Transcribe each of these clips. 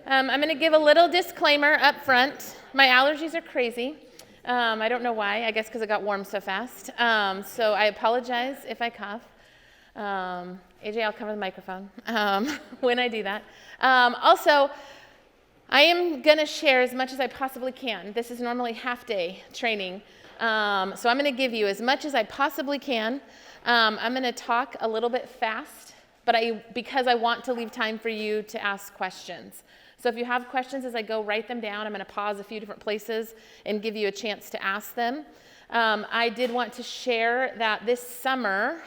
I'm going to give a little disclaimer up front. My allergies are crazy. I don't know why. I guess because it got warm so fast. So I apologize if I cough. AJ, I'll cover the microphone when I do that. Also, I am going to share as much as I possibly can. This is normally half-day training. So I'm going to give you as much as I possibly can. I'm going to talk a little bit fast, but because I want to leave time for you to ask questions. So if you have questions as I go, write them down. I'm going to pause a few different places and give you a chance to ask them. I did want to share that this summer,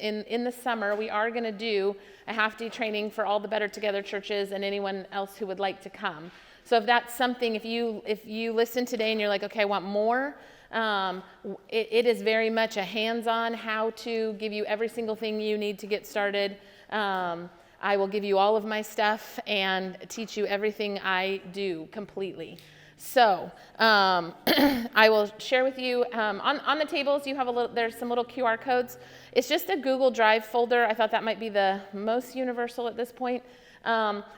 in the summer, we are going to do a half-day training for all the Better Together churches and anyone else who would like to come. So if that's something, if you listen today and you're like, okay, I want more, it is very much a hands-on how to give you every single thing you need to get started. I will give you all of my stuff and teach you everything I do completely. So I will share with you on the tables. You have there's some little QR codes. It's just a Google Drive folder. I thought that might be the most universal at this point.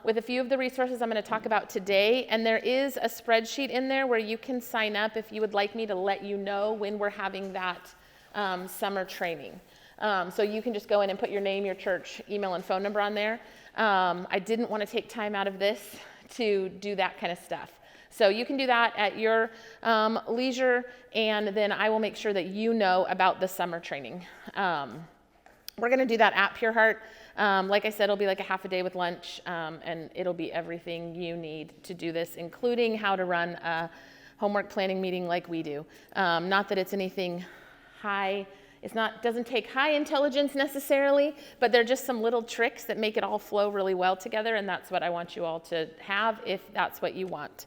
With a few of the resources I'm going to talk about today, and there is a spreadsheet in there where you can sign up if you would like me to let you know when we're having that summer training. So you can just go in and put your name, your church, email, and phone number on there. I didn't want to take time out of this to do that kind of stuff. So you can do that at your leisure, and then I will make sure that you know about the summer training. We're going to do that at Pure Heart. Like I said, it'll be like a half a day with lunch, and it'll be everything you need to do this, including how to run a homework planning meeting like we do. Not that it's anything high. Doesn't take high intelligence necessarily, but they're just some little tricks that make it all flow really well together, and that's what I want you all to have if that's what you want.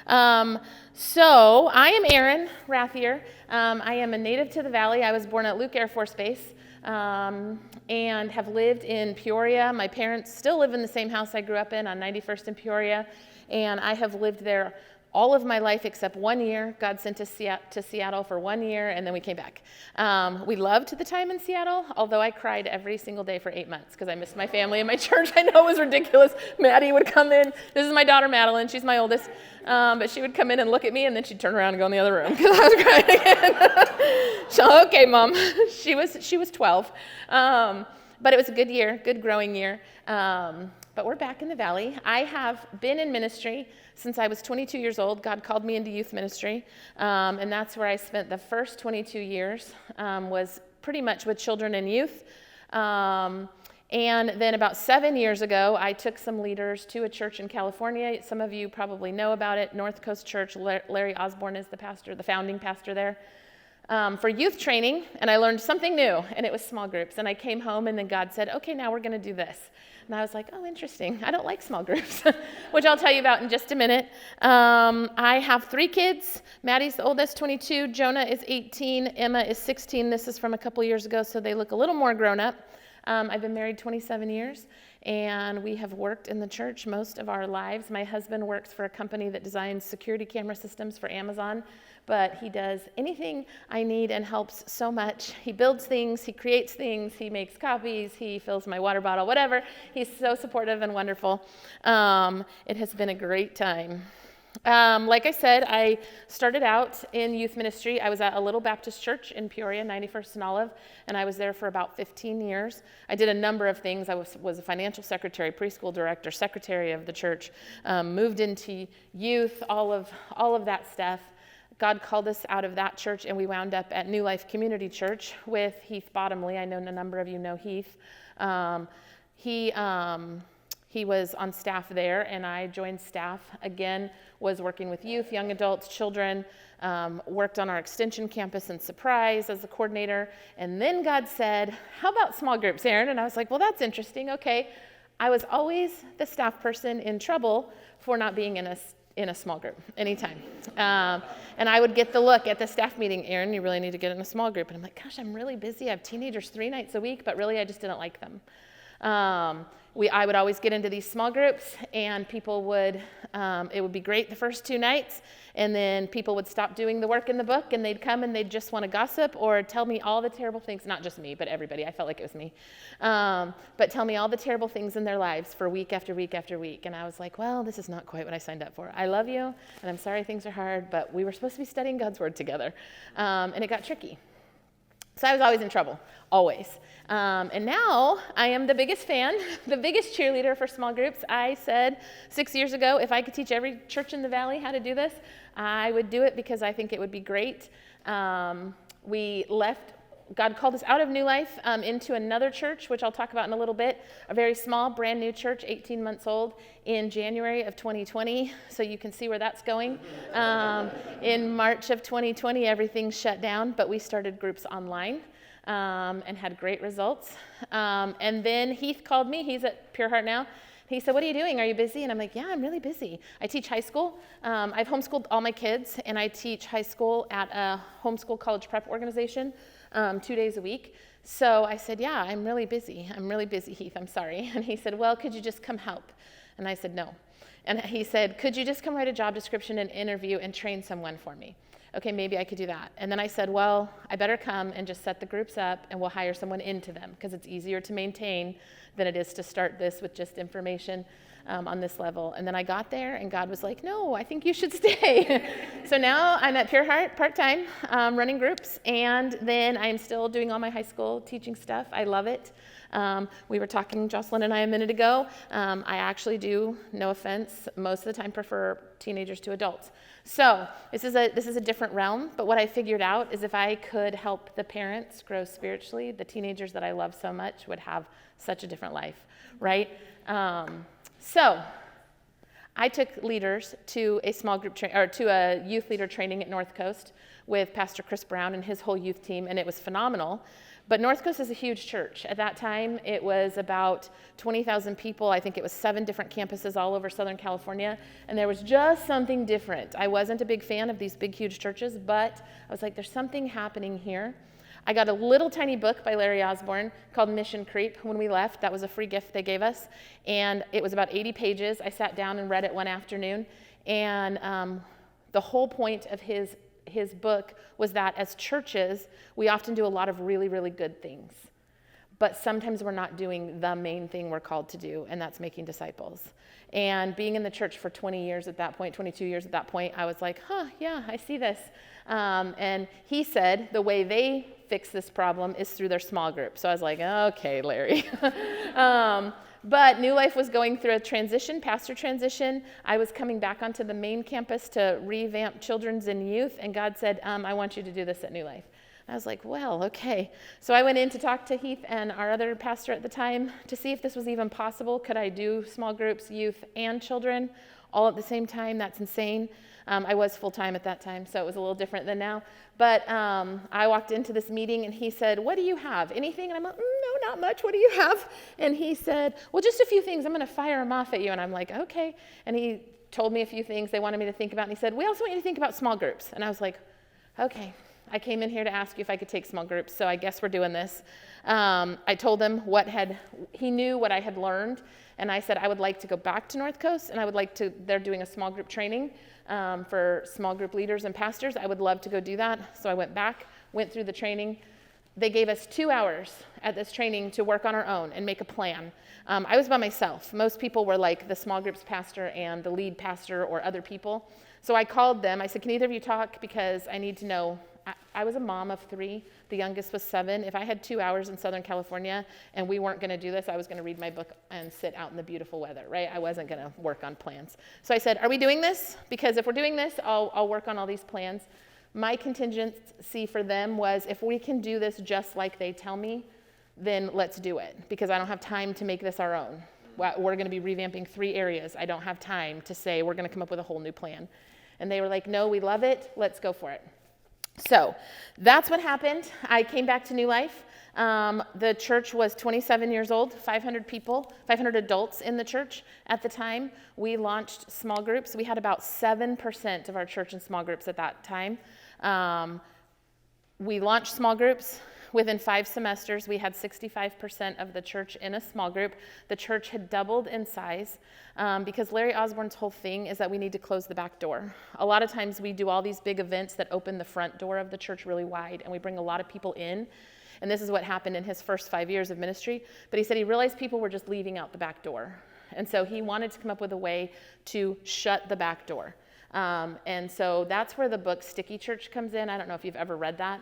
So I am Erin Rathier. I am a native to the Valley. I was born at Luke Air Force Base and have lived in Peoria. My parents still live in the same house I grew up in on 91st and Peoria, and I have lived there all of my life except 1 year. God sent us to Seattle for 1 year, and then we came back. We loved the time in Seattle, although I cried every single day for 8 months because I missed my family and my church. I know it was ridiculous. Maddie would come in. This is my daughter, Madeline. She's my oldest. But she would come in and look at me, and then she'd turn around and go in the other room because I was crying again. So, okay, Mom. She was 12. But it was a good year, good growing year. But we're back in the Valley. I have been in ministry since I was 22 years old. God called me into youth ministry, and that's where I spent the first 22 years, was pretty much with children and youth. And then about 7 years ago, I took some leaders to a church in California. Some of you probably know about it, North Coast Church. Larry Osborne is the pastor, the founding pastor there. For youth training, and I learned something new, and it was small groups. And I came home, and then God said, okay, now we're going to do this. And I was like, oh, interesting. I don't like small groups, which I'll tell you about in just a minute. I have 3 kids. Maddie's the oldest, 22. Jonah is 18. Emma is 16. This is from a couple years ago, so they look a little more grown up. I've been married 27 years, and we have worked in the church most of our lives. My husband works for a company that designs security camera systems for Amazon, but he does anything I need and helps so much. He builds things, he creates things, he makes copies, he fills my water bottle, whatever. He's so supportive and wonderful. It has been a great time. Like I said, I started out in youth ministry. I was at a little Baptist church in Peoria, 91st and Olive, and I was there for about 15 years. I did a number of things. I was a financial secretary, preschool director, secretary of the church, moved into youth, all of that stuff. God called us out of that church, and we wound up at New Life Community Church with Heath Bottomley. I know a number of you know Heath. He was on staff there, and I joined staff. Again, was working with youth, young adults, children, worked on our extension campus in Surprise as a coordinator. And then God said, how about small groups, Erin? And I was like, well, that's interesting. Okay. I was always the staff person in trouble for not being in a small group anytime. And I would get the look at the staff meeting, Erin, you really need to get in a small group. And I'm like, gosh, I'm really busy. I have teenagers 3 nights a week, but really I just didn't like them. I would always get into these small groups, and people would, it would be great the first 2 nights, and then people would stop doing the work in the book, and they'd come and they'd just want to gossip or tell me all the terrible things, not just me, but everybody. I felt like it was me. But tell me all the terrible things in their lives for week after week after week. And I was like, well, this is not quite what I signed up for. I love you, and I'm sorry things are hard, but we were supposed to be studying God's Word together. And it got tricky. So I was always in trouble, always. And now I am the biggest fan, the biggest cheerleader for small groups. I said 6 years ago, if I could teach every church in the valley how to do this, I would do it because I think it would be great. We left, God called us out of New Life into another church, which I'll talk about in a little bit, a very small, brand new church, 18 months old, in January of 2020, so you can see where that's going. In March of 2020, everything shut down, but we started groups online and had great results. And then Heath called me. He's at Pure Heart now. He said, what are you doing? Are you busy? And I'm like, yeah, I'm really busy. I teach high school. I've homeschooled all my kids, and I teach high school at a homeschool college prep organization 2 days a week. So I said, yeah, I'm really busy. I'm really busy, Heath. I'm sorry. And he said, well, could you just come help? And I said, no. And he said, could you just come write a job description and interview and train someone for me? Okay, maybe I could do that. And then I said, well, I better come and just set the groups up, and we'll hire someone into them, because it's easier to maintain than it is to start this with just information on this level. And then I got there, and God was like, no, I think you should stay. So now I'm at Pure Heart part-time, running groups, and then I'm still doing all my high school teaching stuff. I love it. We were talking, Jocelyn and I, a minute ago. I actually do, no offense, most of the time prefer teenagers to adults. So this is a different realm, but what I figured out is if I could help the parents grow spiritually, the teenagers that I love so much would have such a different life, right? So I took leaders to a small group to a youth leader training at North Coast with Pastor Chris Brown and his whole youth team, and it was phenomenal. But North Coast is a huge church. At that time, it was about 20,000 people. I think it was 7 different campuses all over Southern California, and there was just something different. I wasn't a big fan of these big, huge churches, but I was like, there's something happening here. I got a little tiny book by Larry Osborne called Mission Creep when we left. That was a free gift they gave us, and it was about 80 pages. I sat down and read it one afternoon, and the whole point of his book was that as churches, we often do a lot of really, really good things, but sometimes we're not doing the main thing we're called to do, and that's making disciples. And being in the church for 20 years at that point, 22 years at that point, I was like, yeah, I see this. And he said the way they fix this problem is through their small group. So I was like, okay, Larry. But New Life was going through a transition, pastor transition. I was coming back onto the main campus to revamp children's and youth, and God said, I want you to do this at New Life. I was like, well, okay. So I went in to talk to Heath and our other pastor at the time to see if this was even possible. Could I do small groups, youth, and children all at the same time? That's insane. I was full-time at that time, so it was a little different than now. But I walked into this meeting, and he said, what do you have? Anything? And I'm like, no, not much. What do you have? And he said, well, just a few things. I'm going to fire them off at you. And I'm like, okay. And he told me a few things they wanted me to think about. And he said, we also want you to think about small groups. And I was like, okay. I came in here to ask you if I could take small groups, so I guess we're doing this. I told him he knew what I had learned, and I said I would like to go back to North Coast, and I would like to, they're doing a small group training for small group leaders and pastors. I would love to go do that. So I went back, went through the training. They gave us 2 hours at this training to work on our own and make a plan. I was by myself. Most people were like the small groups pastor and the lead pastor or other people. So I called them. I said, can either of you talk, because I need to know. I was a mom of 3. The youngest was 7. If I had 2 hours in Southern California and we weren't going to do this, I was going to read my book and sit out in the beautiful weather, right? I wasn't going to work on plans. So I said, are we doing this? Because if we're doing this, I'll work on all these plans. My contingency for them was, if we can do this just like they tell me, then let's do it, because I don't have time to make this our own. We're going to be revamping 3 areas. I don't have time to say we're going to come up with a whole new plan. And they were like, no, we love it. Let's go for it. So that's what happened. I came back to New Life. The church was 27 years old, 500 people, 500 adults in the church at the time. We launched small groups. We had about 7% of our church in small groups at that time. We launched small groups. Within 5 semesters, we had 65% of the church in a small group. The church had doubled in size because Larry Osborne's whole thing is that we need to close the back door. A lot of times we do all these big events that open the front door of the church really wide, and we bring a lot of people in. And this is what happened in his first 5 years of ministry. But he said he realized people were just leaving out the back door. And so he wanted to come up with a way to shut the back door. And so that's where the book Sticky Church comes in. I don't know if you've ever read that.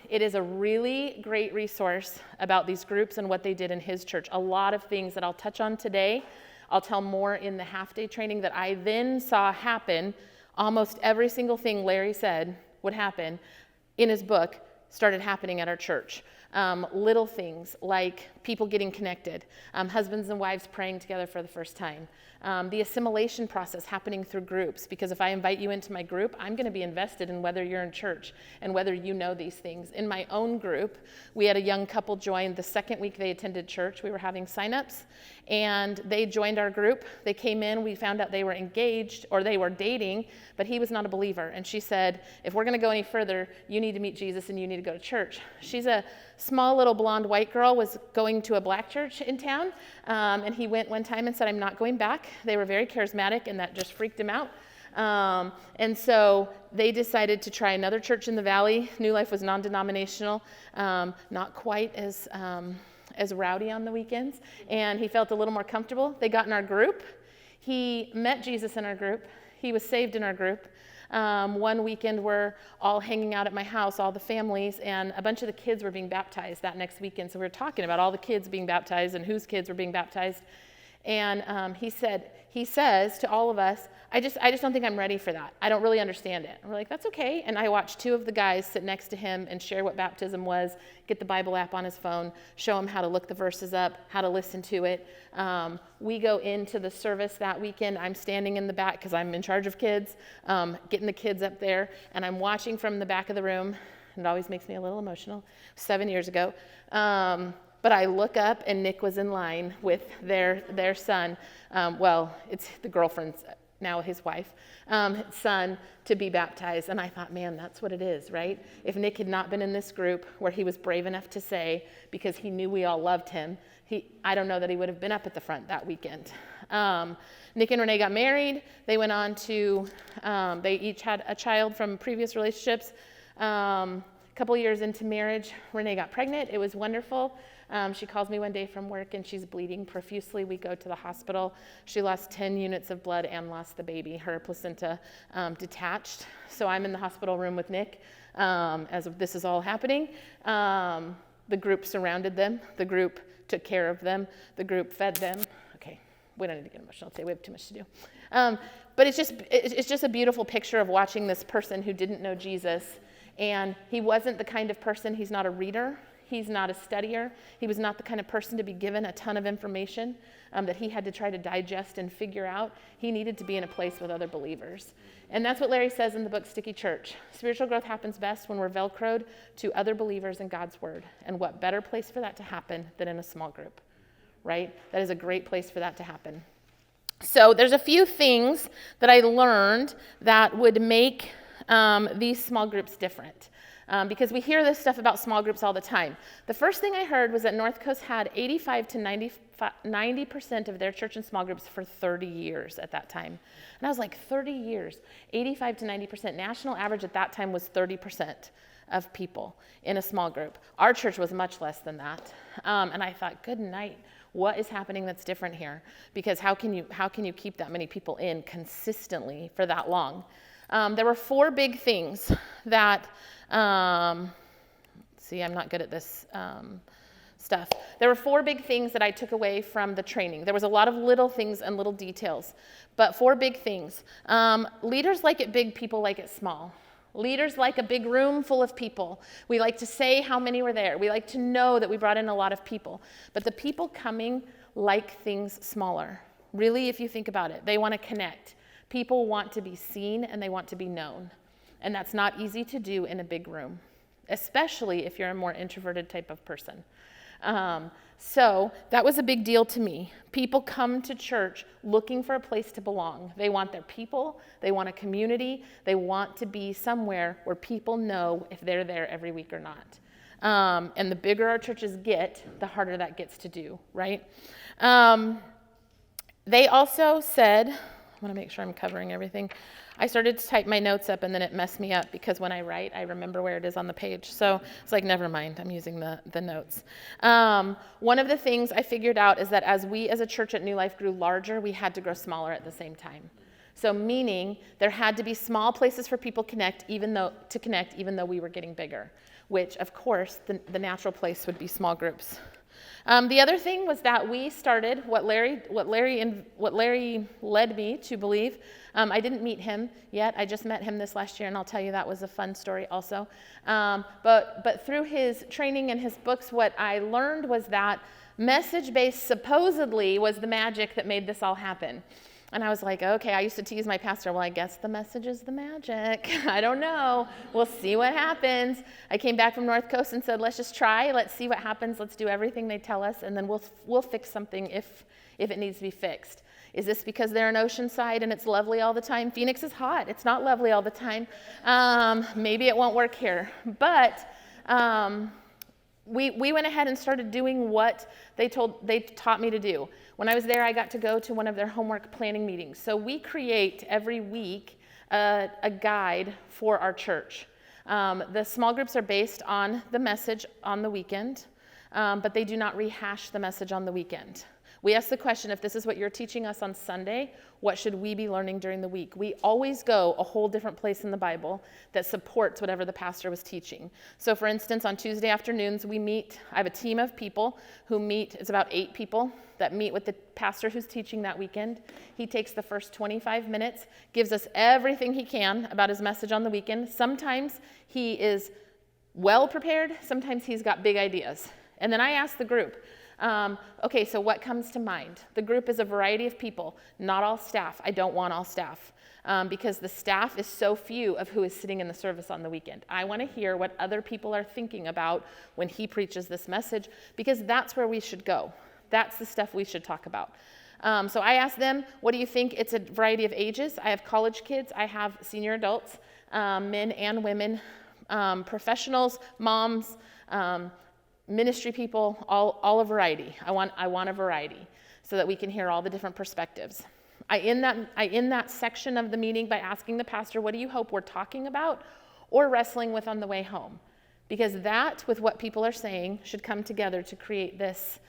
It is a really great resource about these groups and what they did in his church. A lot of things that I'll touch on today, I'll tell more in the half-day training that I then saw happen. Almost every single thing Larry said would happen in his book started happening at our church. Little things like people getting connected, husbands and wives praying together for the first time, the assimilation process happening through groups, because if I invite you into my group, I'm going to be invested in whether you're in church and whether you know these things. In my own group, we had a young couple join the second week they attended church. We were having signups, and they joined our group. They came in, we found out they were engaged, or they were dating, but he was not a believer. And she said, if we're going to go any further, you need to meet Jesus and you need to go to church. She's a small little blonde white girl, was going to a black church in town, and he went one time and said, I'm not going back. They were very charismatic, and that just freaked him out. And so they decided to try another church in the valley. New Life was non-denominational, not quite as rowdy on the weekends, and he felt a little more comfortable. They got in our group. He met Jesus in our group. He was saved in our group. One weekend we're all hanging out at my house, all the families, and a bunch of the kids were being baptized that next weekend. So we were talking about all the kids being baptized and whose kids were being baptized. And he says to all of us, I just don't think I'm ready for that. I don't really understand it. And we're like, that's okay. And I watched 2 of the guys sit next to him and share what baptism was, get the Bible app on his phone, show him how to look the verses up, how to listen to it. We go into the service that weekend. I'm standing in the back because I'm in charge of kids, getting the kids up there, and I'm watching from the back of the room. It always makes me a little emotional. 7 years ago. But I look up, and Nick was in line with their son. It's the girlfriend's, now his wife, son, to be baptized. And I thought, man, that's what it is, right? If Nick had not been in this group where he was brave enough to say, because he knew we all loved him, I don't know that he would have been up at the front that weekend. Nick and Renee got married. They went on to, they each had a child from previous relationships. A couple years into marriage, Renee got pregnant. It was wonderful. She calls me one day from work, and she's bleeding profusely. We go to the hospital. She lost 10 units of blood and lost the baby. Her placenta detached. So I'm in the hospital room with Nick as this is all happening. The group surrounded them. The group took care of them. The group fed them. Okay, we don't need to get emotional today. We have too much to do. But it's just a beautiful picture of watching this person who didn't know Jesus. And he wasn't the kind of person, he's not a reader. He's not a studier. He was not the kind of person to be given a ton of information that he had to try to digest and figure out. He needed to be in a place with other believers. And that's what Larry says in the book Sticky Church. Spiritual growth happens best when we're Velcroed to other believers in God's word. And what better place for that to happen than in a small group, right? That is a great place for that to happen. So there's a few things that I learned that would make these small groups different. Because we hear this stuff about small groups all the time. The first thing I heard was that North Coast had 85 to 90% of their church in small groups for 30 years at that time. And I was like, 30 years, 85 to 90%. National average at that time was 30% of people in a small group. Our church was much less than that. And I thought, good night. What is happening that's different here? Because how can you keep that many people in consistently for that long? There were 4 big things that, see, I'm not good at this stuff. There were 4 big things that I took away from the training. There was a lot of little things and little details, but 4 big things. Leaders like it big, people like it small. Leaders like a big room full of people. We like to say how many were there. We like to know that we brought in a lot of people. But the people coming like things smaller. Really, if you think about it, they want to connect. People want to be seen and they want to be known. And that's not easy to do in a big room, especially if you're a more introverted type of person. So that was a big deal to me. People come to church looking for a place to belong. They want their people. They want a community. They want to be somewhere where people know if they're there every week or not. And the bigger our churches get, the harder that gets to do, right? They also said, I want to make sure I'm covering everything. I started to type my notes up and then it messed me up because when I write, I remember where it is on the page. So it's like, never mind, I'm using the notes. One of the things I figured out is that as we as a church at New Life grew larger, we had to grow smaller at the same time. So meaning there had to be small places for people to connect even though we were getting bigger, which of course the natural place would be small groups. The other thing was that we started what Larry led me to believe. I didn't meet him yet. I just met him this last year, and I'll tell you that was a fun story also. But through his training and his books, what I learned was that message-based supposedly was the magic that made this all happen. And I was like, okay, I used to tease my pastor, well, I guess the message is the magic. I don't know. We'll see what happens. I came back from North Coast and said, let's just try. Let's see what happens. Let's do everything they tell us, and then we'll fix something if it needs to be fixed. Is this because they're in Oceanside and it's lovely all the time? Phoenix is hot. It's not lovely all the time. Maybe it won't work here. But we went ahead and started doing what they taught me to do. When I was there, I got to go to one of their homework planning meetings. So we create every week a guide for our church. The small groups are based on the message on the weekend, but they do not rehash the message on the weekend. We ask the question, if this is what you're teaching us on Sunday, what should we be learning during the week? We always go a whole different place in the Bible that supports whatever the pastor was teaching. So for instance, on Tuesday afternoons, we meet. I have a team of people who meet. It's about 8 people that meet with the pastor who's teaching that weekend. He takes the first 25 minutes, gives us everything he can about his message on the weekend. Sometimes he is well prepared. Sometimes he's got big ideas. And then I ask the group, okay, so what comes to mind? The group is a variety of people, not all staff. I don't want all staff because the staff is so few of who is sitting in the service on the weekend. I want to hear what other people are thinking about when he preaches this message, because that's where we should go. That's the stuff we should talk about. So I asked them, what do you think? It's a variety of ages. I have college kids. I have senior adults, men and women, professionals, moms, ministry people, all a variety. I want a variety so that we can hear all the different perspectives. I end that section of the meeting by asking the pastor, what do you hope we're talking about or wrestling with on the way home? Because that, with what people are saying, should come together to create this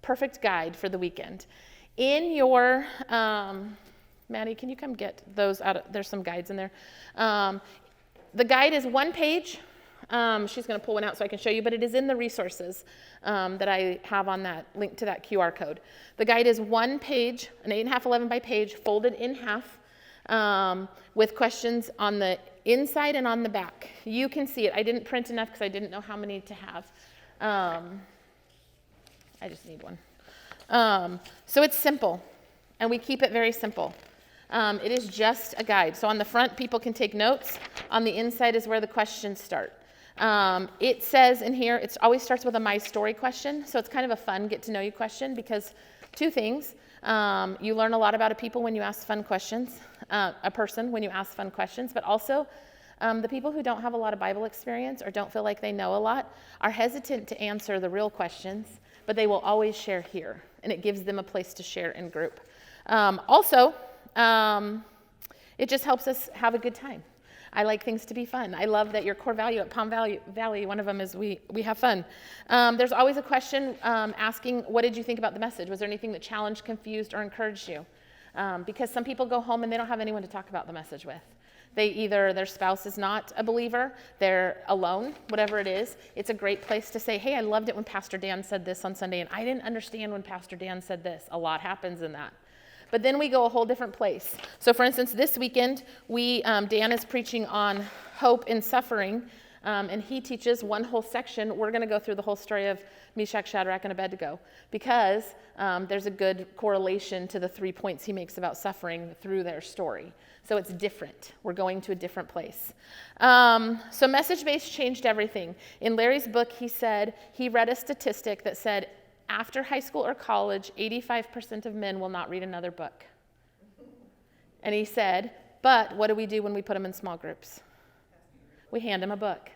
perfect guide for the weekend. In your, Maddie, can you come get those out? There's some guides in there. The guide is 1 page. She's going to pull one out so I can show you, but it is in the resources that I have on that link to that QR code. The guide is 1 page, an 8.5, 11 by page, folded in half, with questions on the inside and on the back. You can see it. I didn't print enough because I didn't know how many to have. I just need one. So it's simple, and we keep it very simple. It is just a guide. So on the front, people can take notes. On the inside is where the questions start. It says in here, it always starts with a my story question. So it's kind of a fun get to know you question, because 2 things. You learn a lot about a people when you ask fun questions, a person when you ask fun questions, but also the people who don't have a lot of Bible experience or don't feel like they know a lot are hesitant to answer the real questions, but they will always share here, and it gives them a place to share in group. It just helps us have a good time. I like things to be fun. I love that your core value at Palm Valley, one of them is we have fun. There's always a question asking, what did you think about the message? Was there anything that challenged, confused, or encouraged you? Because some people go home and they don't have anyone to talk about the message with. Their spouse is not a believer, they're alone, whatever it is. It's a great place to say, hey, I loved it when Pastor Dan said this on Sunday, and I didn't understand when Pastor Dan said this. A lot happens in that. But then we go a whole different place. So for instance, this weekend, Dan is preaching on hope in suffering, and he teaches one whole section. We're going to go through the whole story of Meshach, Shadrach, and Abednego, because there's a good correlation to the 3 points he makes about suffering through their story. So it's different. We're going to a different place. So message-based changed everything. In Larry's book, he said he read a statistic that said after high school or college, 85% of men will not read another book. And he said, but what do we do when we put them in small groups? We hand them a book.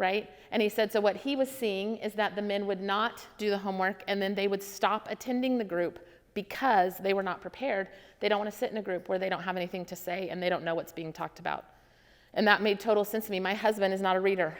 right? And he said, so what he was seeing is that the men would not do the homework, and then they would stop attending the group because they were not prepared. They don't want to sit in a group where they don't have anything to say and they don't know what's being talked about. And that made total sense to me. My husband is not a reader.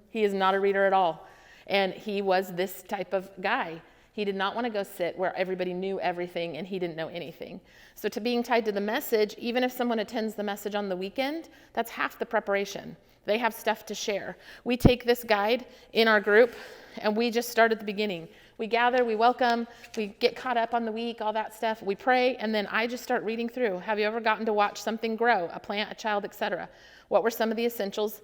He is not a reader at all. And he was this type of guy. He did not want to go sit where everybody knew everything and he didn't know anything. So to being tied to the message, even if someone attends the message on the weekend, that's half the preparation. They have stuff to share. We take this guide in our group and we just start at the beginning. We gather, we welcome, we get caught up on the week, all that stuff. We pray, and then I just start reading through. Have you ever gotten to watch something grow, a plant, a child, etc.? What were some of the essentials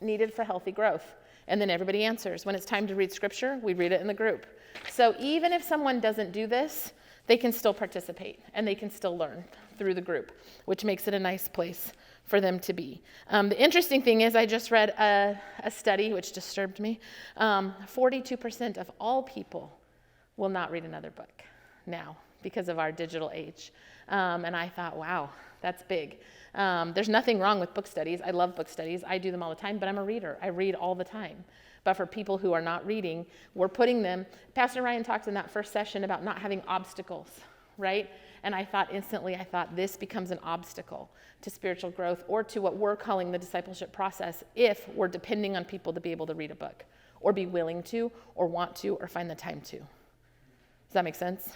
needed for healthy growth? And then everybody answers. When it's time to read scripture, we read it in the group. So even if someone doesn't do this, they can still participate and they can still learn through the group, which makes it a nice place for them to be. The interesting thing is I just read a study which disturbed me. 42% of all people will not read another book now because of our digital age. And I thought, wow, that's big. There's nothing wrong with book studies. I love book studies. I do them all the time, but I'm a reader. I read all the time. But for people who are not reading, we're putting them, Pastor Ryan talked in that first session about not having obstacles, right? And I thought instantly, this becomes an obstacle to spiritual growth or to what we're calling the discipleship process if we're depending on people to be able to read a book or be willing to or want to or find the time to. Does that make sense?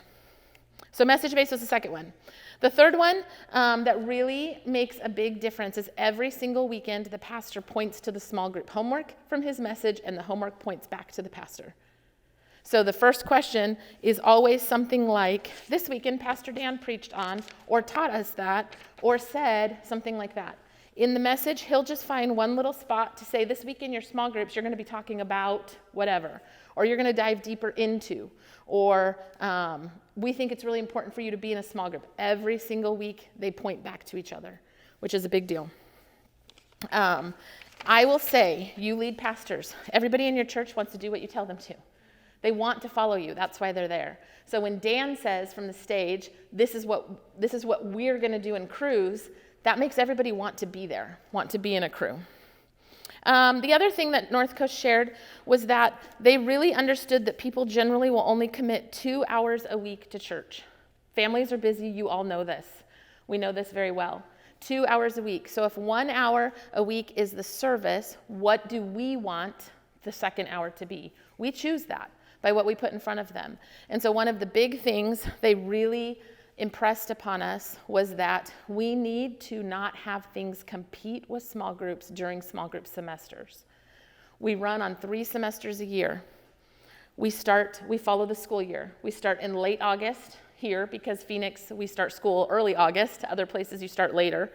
So message-based was the second one. The third one that really makes a big difference is every single weekend the pastor points to the small group homework from his message and the homework points back to the pastor. So the first question is always something like, this weekend Pastor Dan preached on or taught us that or said something like that. In the message, he'll just find one little spot to say, this week in your small groups, you're going to be talking about whatever, or you're going to dive deeper into, or we think it's really important for you to be in a small group. Every single week, they point back to each other, which is a big deal. I will say, you lead pastors, everybody in your church wants to do what you tell them to. They want to follow you. That's why they're there. So when Dan says from the stage, this is what we're going to do in crews, that makes everybody want to be there, want to be in a crew. The other thing that North Coast shared was that they really understood that people generally will only commit 2 hours a week to church. Families are busy. You all know this. We know this very well. 2 hours a week. So if 1 hour a week is the service, what do we want the second hour to be? We choose that by what we put in front of them. And so one of the big things they really impressed upon us was that we need to not have things compete with small groups during small group semesters. We run on 3 semesters a year. We follow the school year. We start in late August here because Phoenix, we start school early August. Other places you start later.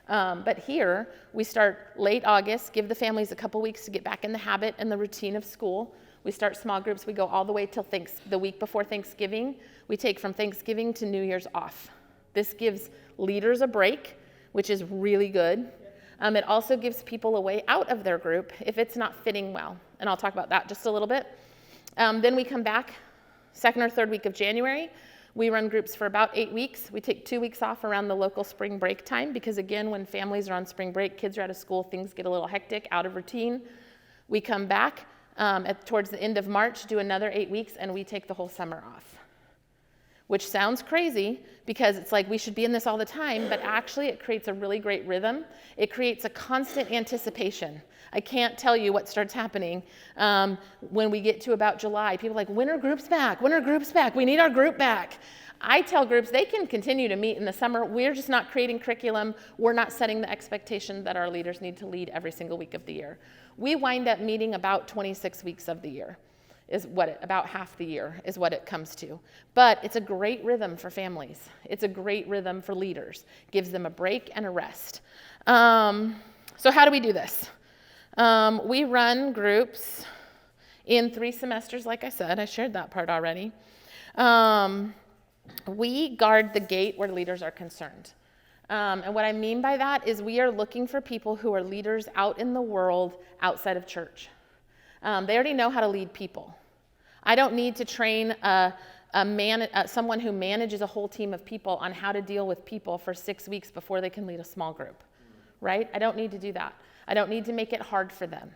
But here, we start late August, give the families a couple weeks to get back in the habit and the routine of school. We start small groups. We go all the way till the week before Thanksgiving. We take from Thanksgiving to New Year's off. This gives leaders a break, which is really good. It also gives people a way out of their group if it's not fitting well. And I'll talk about that just a little bit. Then we come back second or third week of January. We run groups for about 8 weeks. We take 2 weeks off around the local spring break time because, again, when families are on spring break, kids are out of school, things get a little hectic, out of routine. We come back towards the end of March, do another 8 weeks, and we take the whole summer off, which sounds crazy because it's like we should be in this all the time, but actually it creates a really great rhythm. It creates a constant anticipation. I can't tell you what starts happening when we get to about July. People are like, when are groups back? When are groups back? We need our group back. I tell groups they can continue to meet in the summer. We're just not creating curriculum. We're not setting the expectation that our leaders need to lead every single week of the year. We wind up meeting about 26 weeks of the year. About half the year is what it comes to. But it's a great rhythm for families. It's a great rhythm for leaders. Gives them a break and a rest. So how do we do this? We run groups in 3 semesters, like I said. I shared that part already. We guard the gate where leaders are concerned. And what I mean by that is we are looking for people who are leaders out in the world outside of church. They already know how to lead people. I don't need to train someone who manages a whole team of people on how to deal with people for 6 weeks before they can lead a small group, right? I don't need to do that. I don't need to make it hard for them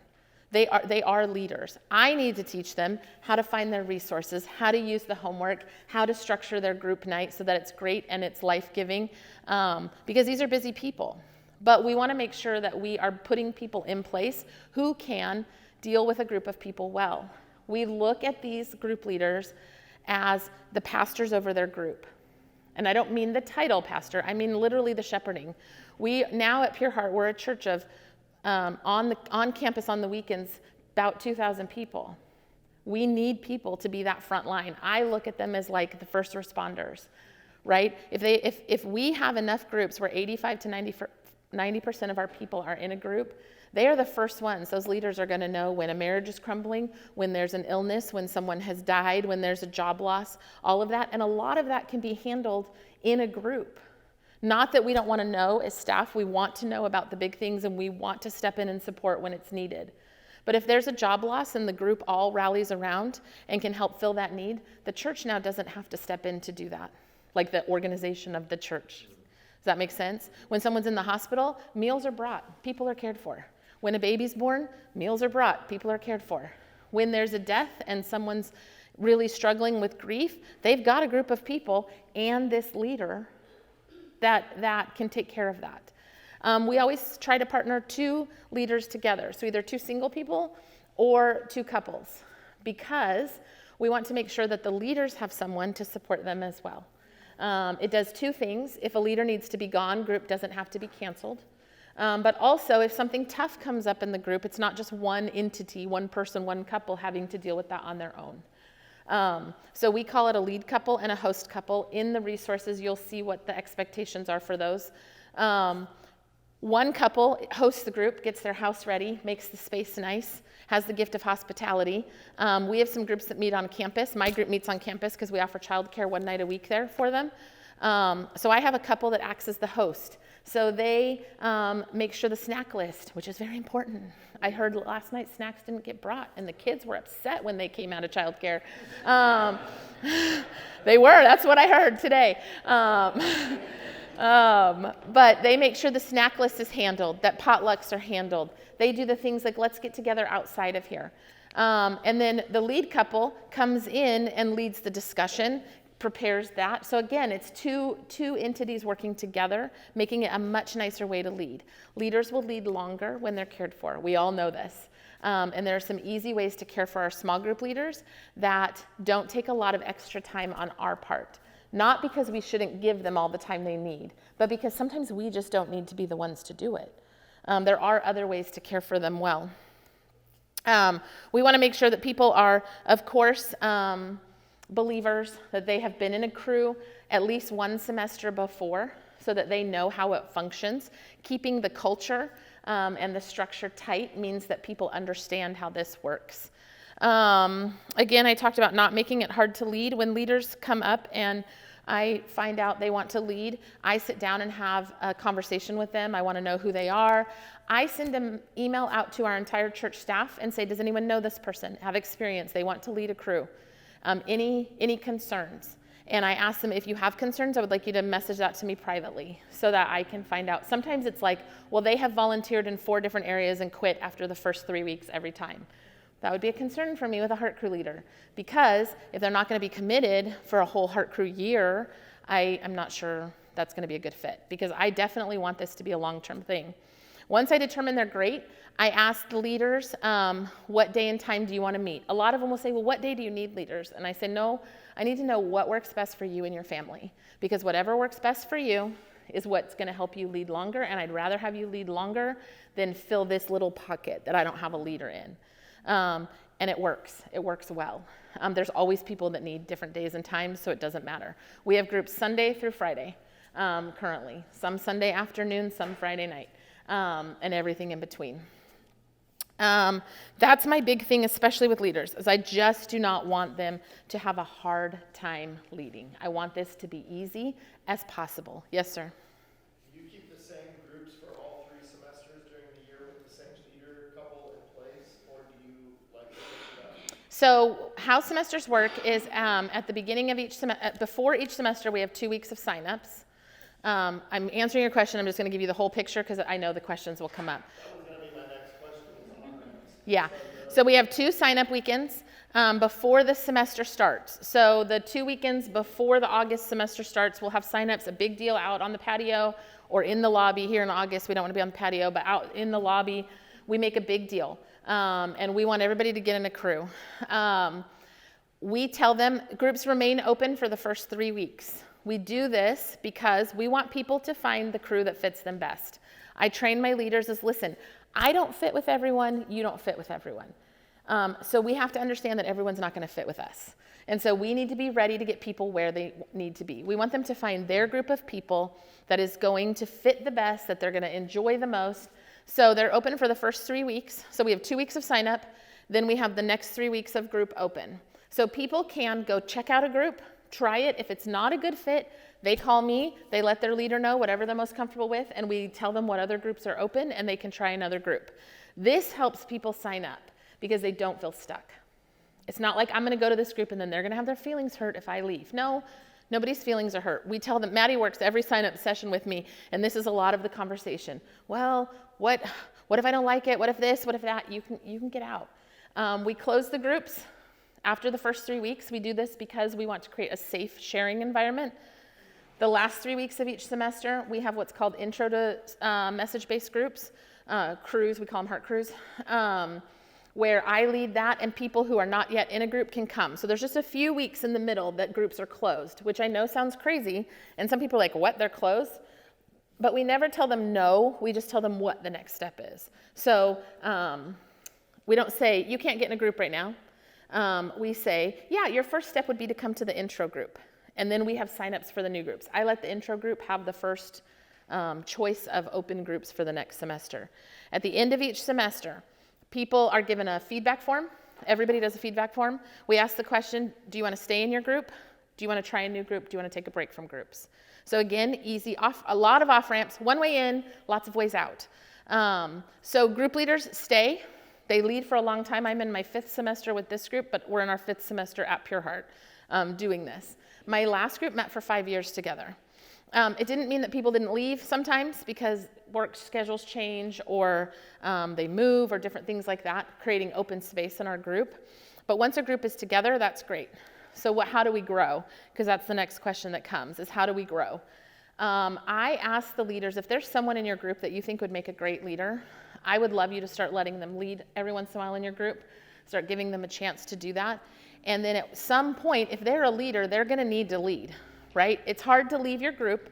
They are leaders. I need to teach them how to find their resources, how to use the homework, how to structure their group night so that it's great and it's life-giving, because these are busy people. But we want to make sure that we are putting people in place who can deal with a group of people well. We look at these group leaders as the pastors over their group. And I don't mean the title pastor, I mean literally the shepherding. We now at Pure Heart, we're a church of on campus on the weekends, about 2,000 people. We need people to be that front line. I look at them as like the first responders, right? If we have enough groups where 85 to 90% of our people are in a group, they are the first ones. Those leaders are going to know when a marriage is crumbling, when there's an illness, when someone has died, when there's a job loss, all of that. And a lot of that can be handled in a group. Not that we don't want to know as staff, we want to know about the big things and we want to step in and support when it's needed. But if there's a job loss and the group all rallies around and can help fill that need, the church now doesn't have to step in to do that, like the organization of the church. Does that make sense? When someone's in the hospital, meals are brought, people are cared for. When a baby's born, meals are brought, people are cared for. When there's a death and someone's really struggling with grief, they've got a group of people and this leader that can take care of that. We always try to partner 2 leaders together, so either 2 single people or 2 couples, because we want to make sure that the leaders have someone to support them as well. It does 2 things. If a leader needs to be gone, group doesn't have to be canceled. But also, if something tough comes up in the group, it's not just one entity, one person, one couple having to deal with that on their own. So we call it a lead couple and a host couple. In the resources, you'll see what the expectations are for those. One couple hosts the group, gets their house ready, makes the space nice, has the gift of hospitality. We have some groups that meet on campus. My group meets on campus because we offer childcare 1 night a week there for them. So I have a couple that acts as the host. So they make sure the snack list, which is very important. I heard last night snacks didn't get brought, and the kids were upset when they came out of childcare. They were, that's what I heard today. But they make sure the snack list is handled, that potlucks are handled. They do the things like, let's get together outside of here. And then the lead couple comes in and leads the discussion, prepares that. So again, it's two entities working together, making it a much nicer way to lead. Leaders will lead longer when they're cared for. We all know this. And there are some easy ways to care for our small group leaders that don't take a lot of extra time on our part. Not because we shouldn't give them all the time they need, but because sometimes we just don't need to be the ones to do it. There are other ways to care for them well. We want to make sure that people are, of course, believers, that they have been in a crew at least 1 semester before so that they know how it functions. Keeping the culture and the structure tight means that people understand how this works. Again, I talked about not making it hard to lead. When leaders come up and I find out they want to lead, I sit down and have a conversation with them. I want to know who they are. I send an email out to our entire church staff and say, does anyone know this person, have experience? They want to lead a crew. Any concerns? And I ask them, if you have concerns, I would like you to message that to me privately so that I can find out. Sometimes it's like, well, they have volunteered in 4 different areas and quit after the first 3 weeks every time. That would be a concern for me with a Heart Crew leader, because if they're not going to be committed for a whole Heart Crew year, I'm not sure that's going to be a good fit, because I definitely want this to be a long-term thing. Once I determine they're great, I ask the leaders, what day and time do you want to meet? A lot of them will say, well, what day do you need leaders? And I say, no, I need to know what works best for you and your family, because whatever works best for you is what's going to help you lead longer, and I'd rather have you lead longer than fill this little pocket that I don't have a leader in. And it works well. There's always people that need different days and times, so it doesn't matter. We have groups Sunday through Friday currently, some Sunday afternoon, some Friday night, and everything in between. That's my big thing, especially with leaders, is I just do not want them to have a hard time leading. I want this to be easy as possible. Yes, sir? Do you keep the same groups for all 3 semesters during the year with the same leader couple in place, or do you like to switch it up? So how semesters work is at the beginning of each before each semester, we have 2 weeks of signups. I'm answering your question. I'm just going to give you the whole picture because I know the questions will come up. That was going to be my next question, is on-ramps. Yeah. So we have 2 sign-up weekends before the semester starts. So the 2 weekends before the August semester starts, we'll have sign-ups, a big deal out on the patio or in the lobby. Here in August, we don't want to be on the patio, but out in the lobby, we make a big deal. And we want everybody to get in a crew. We tell them groups remain open for the first 3 weeks. We do this because we want people to find the crew that fits them best. I train my leaders as, listen, I don't fit with everyone, you don't fit with everyone. So we have to understand that everyone's not going to fit with us. And so we need to be ready to get people where they need to be. We want them to find their group of people that is going to fit the best, that they're going to enjoy the most. So they're open for the first 3 weeks. So we have 2 weeks of sign up. Then we have the next 3 weeks of group open. So people can go check out a group, try it. If it's not a good fit, they call me, they let their leader know whatever they're most comfortable with, and we tell them what other groups are open, and they can try another group. This helps people sign up because they don't feel stuck. It's not like I'm going to go to this group and then they're going to have their feelings hurt if I leave. No, nobody's feelings are hurt. We tell them, Maddie works every sign-up session with me, and this is a lot of the conversation. Well, what if I don't like it? What if this? What if that? You can get out. We close the groups after the first 3 weeks. We do this because we want to create a safe sharing environment. The last 3 weeks of each semester, we have what's called intro to message-based groups, crews, we call them heart crews, where I lead that and people who are not yet in a group can come. So there's just a few weeks in the middle that groups are closed, which I know sounds crazy, and some people are like, what, they're closed? But we never tell them no, we just tell them what the next step is. So we don't say, you can't get in a group right now. We say, yeah, your first step would be to come to the intro group. And then we have signups for the new groups. I let the intro group have the first choice of open groups for the next semester. At the end of each semester, people are given a feedback form. Everybody does a feedback form. We ask the question, do you want to stay in your group? Do you want to try a new group? Do you want to take a break from groups? So again, easy, a lot of off-ramps, one way in, lots of ways out. So group leaders stay. They lead for a long time. I'm in my 5th semester with this group, but we're in our 5th semester at Pure Heart doing this. My last group met for 5 years together. It didn't mean that people didn't leave sometimes because work schedules change or they move or different things like that, creating open space in our group. But once a group is together, that's great. So how do we grow? Because that's the next question that comes, is how do we grow? I ask the leaders, if there's someone in your group that you think would make a great leader, I would love you to start letting them lead every once in a while in your group, start giving them a chance to do that. And then at some point, if they're a leader, they're going to need to lead, right? It's hard to leave your group,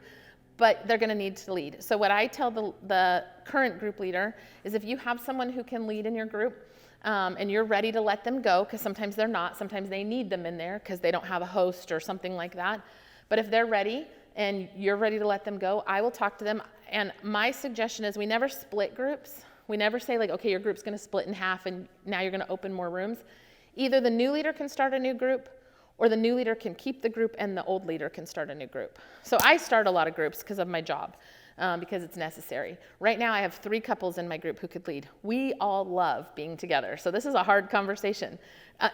but they're going to need to lead. So what I tell the current group leader is if you have someone who can lead in your group and you're ready to let them go, because sometimes they're not, sometimes they need them in there because they don't have a host or something like that. But if they're ready and you're ready to let them go, I will talk to them. And my suggestion is we never split groups. We never say like, okay, your group's going to split in half and now you're going to open more rooms. Either the new leader can start a new group or the new leader can keep the group and the old leader can start a new group. So I start a lot of groups because of my job, because it's necessary. Right now I have 3 couples in my group who could lead. We all love being together. So this is a hard conversation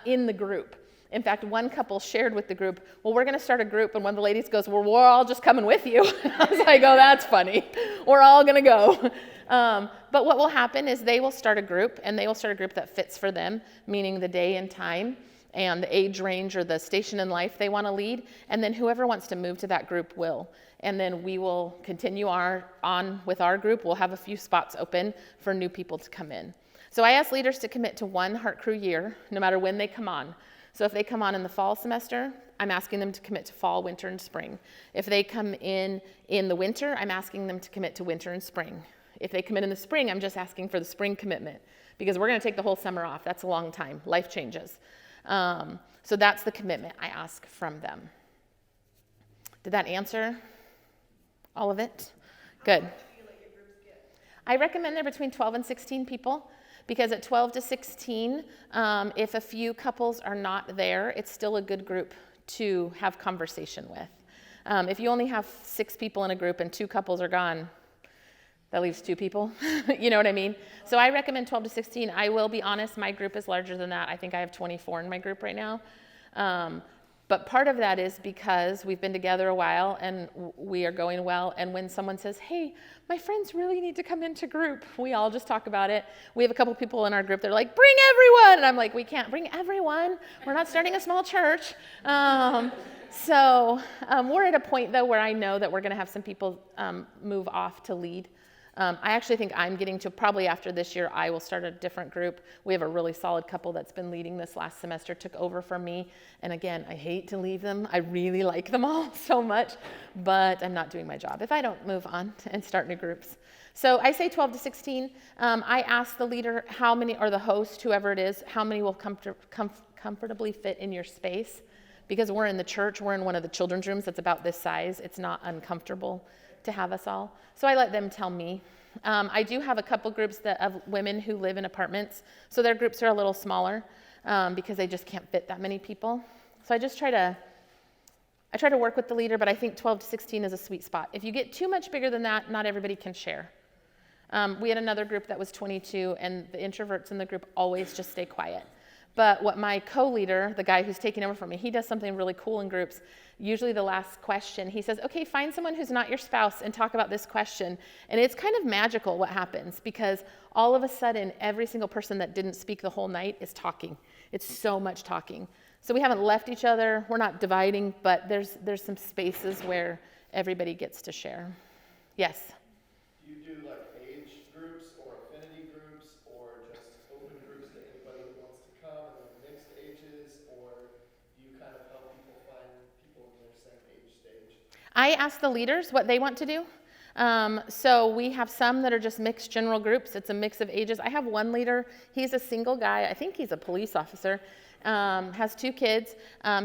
in the group. In fact, one couple shared with the group, well, we're going to start a group. And one of the ladies goes, well, we're all just coming with you. I was like, oh, that's funny. We're all going to go. But what will happen is they will start a group, and they will start a group that fits for them, meaning the day and time and the age range or the station in life they want to lead. And then whoever wants to move to that group will. And then we will continue on with our group. We'll have a few spots open for new people to come in. So I ask leaders to commit to 1 Heart Crew year, no matter when they come on. So if they come on in the fall semester, I'm asking them to commit to fall, winter, and spring. If they come in the winter, I'm asking them to commit to winter and spring. If they commit in the spring, I'm just asking for the spring commitment because we're going to take the whole summer off. That's a long time. Life changes. So that's the commitment I ask from them. Did that answer all of it? Good. How much do you let your groups get? I recommend they're between 12 and 16 people because at 12 to 16, if a few couples are not there, it's still a good group to have conversation with. If you only have 6 people in a group and 2 couples are gone, that leaves 2 people. You know what I mean? So I recommend 12 to 16. I will be honest, my group is larger than that. I think I have 24 in my group right now. But part of that is because we've been together a while and we are going well. And when someone says, hey, my friends really need to come into group, we all just talk about it. We have a couple people in our group that are like, bring everyone. And I'm like, we can't bring everyone. We're not starting a small church. So we're at a point, though, where I know that we're going to have some people move off to lead. I actually think I'm getting to, probably after this year, I will start a different group. We have a really solid couple that's been leading this last semester, took over from me. And again, I hate to leave them. I really like them all so much, but I'm not doing my job if I don't move on and start new groups. So I say 12 to 16. I ask the leader how many, or the host, whoever it is, how many will comfortably fit in your space. Because we're in the church, we're in one of the children's rooms that's about this size. It's not uncomfortable to have us all. So I let them tell me. I do have a couple groups of women who live in apartments. So their groups are a little smaller because they just can't fit that many people. So I try to work with the leader, but I think 12 to 16 is a sweet spot. If you get too much bigger than that, not everybody can share. We had another group that was 22, and the introverts in the group always just stay quiet. But what my co-leader, the guy who's taking over from me, he does something really cool in groups. Usually the last question, he says, okay, find someone who's not your spouse and talk about this question. And it's kind of magical what happens, because all of a sudden, every single person that didn't speak the whole night is talking. It's so much talking. So we haven't left each other. We're not dividing, but there's some spaces where everybody gets to share. Yes? Do you do like age groups or affinity groups or just open groups to anybody who wants to come and then mixed ages, or do you kind of help people find people in their same age stage? I ask the leaders what they want to do. So we have some that are just mixed general groups. It's a mix of ages. I have one leader. He's a single guy. I think he's a police officer. Has 2 kids.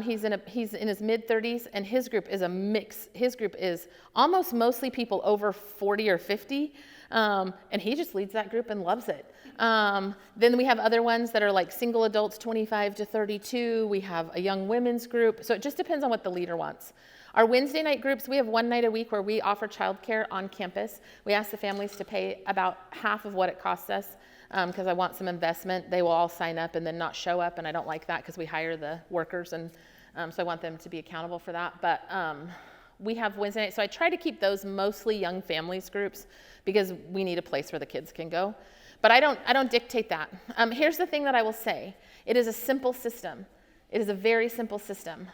He's in his mid-30s, and his group is a mix. His group is almost mostly people over 40 or 50, and he just leads that group and loves it. Then we have other ones that are like single adults, 25 to 32. We have a young women's group. So it just depends on what the leader wants. Our Wednesday night groups, we have one night a week where we offer childcare on campus. We ask the families to pay about half of what it costs us, because I want some investment. They will all sign up and then not show up, and I don't like that because we hire the workers, and so I want them to be accountable for that. But we have Wednesday night, so I try to keep those mostly young families groups because we need a place where the kids can go. But I don't dictate that. Here's the thing that I will say. It is a simple system. It is a very simple system,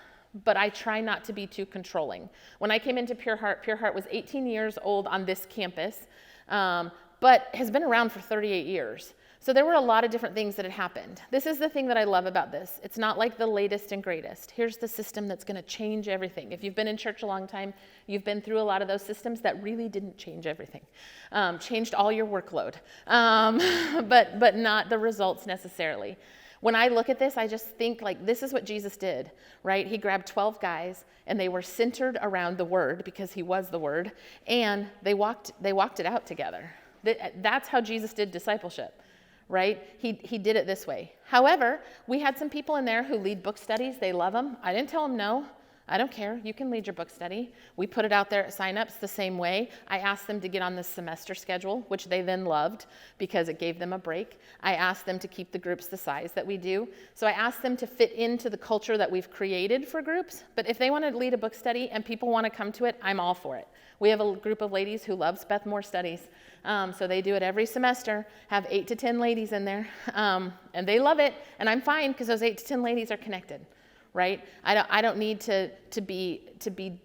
but I try not to be too controlling. When I came into Pure Heart was 18 years old on this campus, but has been around for 38 years. So there were a lot of different things that had happened. This is the thing that I love about this. It's not like the latest and greatest. Here's the system that's going to change everything. If you've been in church a long time, you've been through a lot of those systems that really didn't change everything. Changed all your workload, but not the results necessarily. When I look at this, I just think like this is what Jesus did, right? He grabbed 12 guys, and they were centered around the Word because he was the Word, and they walked it out together. That's how Jesus did discipleship, right? He did it this way. However, we had some people in there who lead book studies. They love them. I didn't tell them no. I don't care. You can lead your book study. We put it out there at signups the same way. I asked them to get on the semester schedule, which they then loved because it gave them a break. I asked them to keep the groups the size that we do. So I asked them to fit into the culture that we've created for groups. But if they want to lead a book study and people want to come to it, I'm all for it. We have a group of ladies who loves Beth Moore studies. So they do it every semester, have 8 to 10 ladies in there, and they love it. And I'm fine because those 8 to 10 ladies are connected. Right? I don't need to be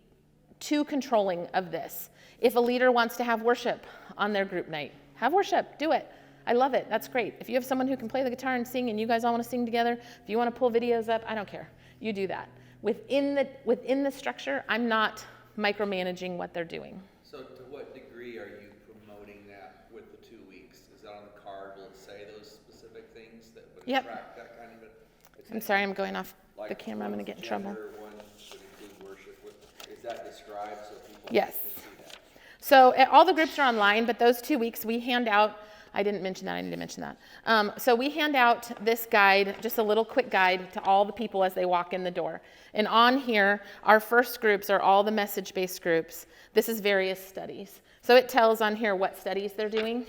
too controlling of this. If a leader wants to have worship on their group night, have worship, do it. I love it. That's great. If you have someone who can play the guitar and sing and you guys all want to sing together, if you want to pull videos up, I don't care. You do that. Within the structure, I'm not micromanaging what they're doing. So to what degree are you promoting that with the 2 weeks? Is that on the card? Will it say those specific things that would attract that kind of attention? I'm sorry, I'm going off Like the camera. I'm going to get in trouble. One should include worship with. Is that described so people Yes. can see that? So all the groups are online, but those 2 weeks we hand out, I didn't mention that, I need to mention that. So we hand out this guide, just a little quick guide to all the people as they walk in the door. And on here, our first groups are all the message-based groups. This is various studies. So it tells on here what studies they're doing.